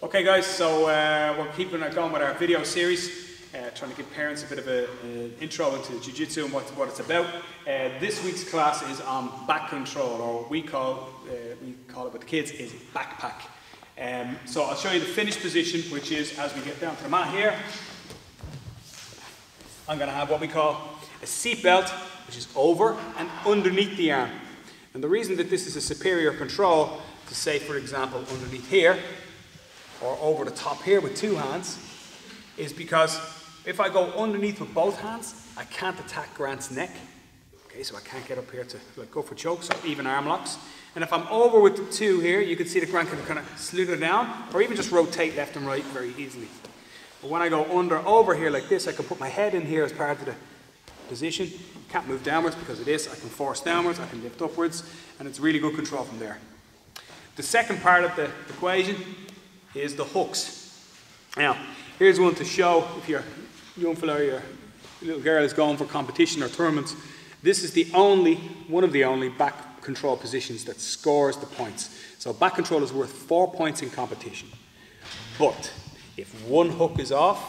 Okay guys, so we're keeping it going with our video series, trying to give parents a bit of an intro into Jiu Jitsu and what it's about. This week's class is on back control, or what we call it with the kids is backpack. So I'll show you the finished position, which is as we get down to the mat here. I'm going to have what we call a seat belt, which is over and underneath the arm. And the reason that this is a superior control to, say for example, underneath here, or over the top here with two hands, is because if I go underneath with both hands, I can't attack Grant's neck. Okay, so I can't get up here to go for chokes or even arm locks. And if I'm over with the two here, you can see that Grant can kind of slither down or even just rotate left and right very easily. But when I go over here like this, I can put my head in here as part of the position. Can't move downwards because of this. I can force downwards, I can lift upwards, and it's really good control from there. The second part of the equation is the hooks. Now, here's one to show if your young fella or your little girl is going for competition or tournaments. This is one of the only back control positions that scores the points. So back control is worth 4 points in competition. But if one hook is off,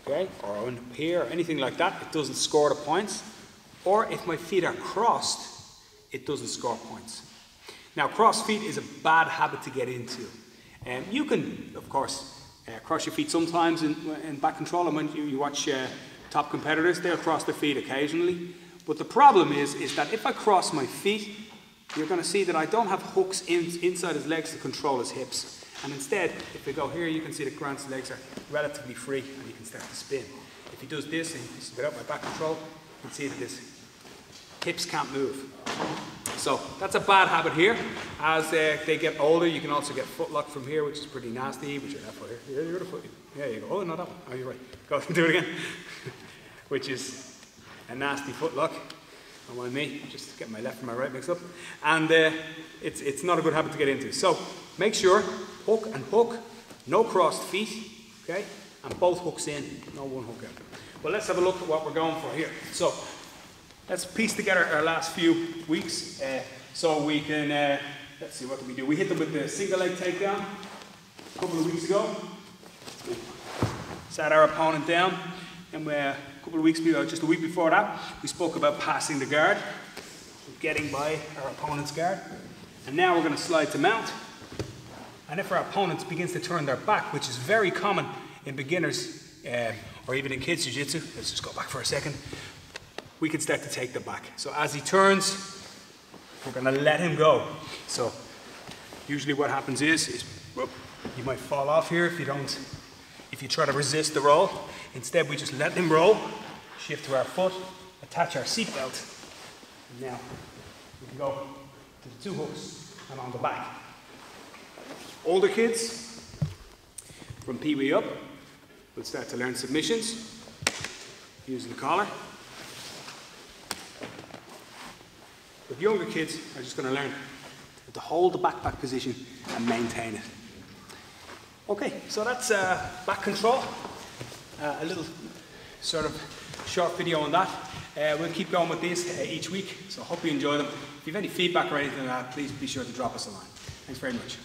okay, or on here or anything like that, it doesn't score the points. Or if my feet are crossed, it doesn't score points. Now, cross feet is a bad habit to get into. You can, of course, cross your feet sometimes in back control, and when you watch top competitors, they'll cross their feet occasionally. But the problem is that if I cross my feet, you're going to see that I don't have hooks inside his legs to control his hips. And instead, if we go here, you can see that Grant's legs are relatively free and he can start to spin. If he does this, and without my back control, you can see that his hips can't move. So that's a bad habit here. As they get older, you can also get footlock from here, which is pretty nasty. Which is that foot here. Yeah, you're the foot. Yeah, you go. Oh, no, that one. Oh, you're right. Go do it again. Which is a nasty footlock. Don't mind me. Just get my left and my right mixed up. And it's not a good habit to get into. So make sure hook and hook, no crossed feet, okay, and both hooks in, no one hook out. Well, let's have a look at what we're going for here. So let's piece together our last few weeks so we can, let's see, what did we do? We hit them with the single leg takedown a couple of weeks ago. Sat our opponent down, and a couple of weeks ago, just a week before that, we spoke about passing the guard, getting by our opponent's guard. And now we're going to slide to mount. And if our opponent begins to turn their back, which is very common in beginners or even in kids jiu-jitsu, let's just go back for a second, we can start to take the back. So as he turns, we're going to let him go. So usually what happens is whoop, you might fall off here if you try to resist the roll. Instead, we just let him roll, shift to our foot, attach our seat belt, and now we can go to the two hooks and on the back. Older kids, from pee-wee up, will start to learn submissions using the collar. But younger kids are just going to learn to hold the backpack position and maintain it. Okay, so that's back control. A little sort of short video on that. We'll keep going with these each week, so I hope you enjoy them. If you have any feedback or anything like that, please be sure to drop us a line. Thanks very much.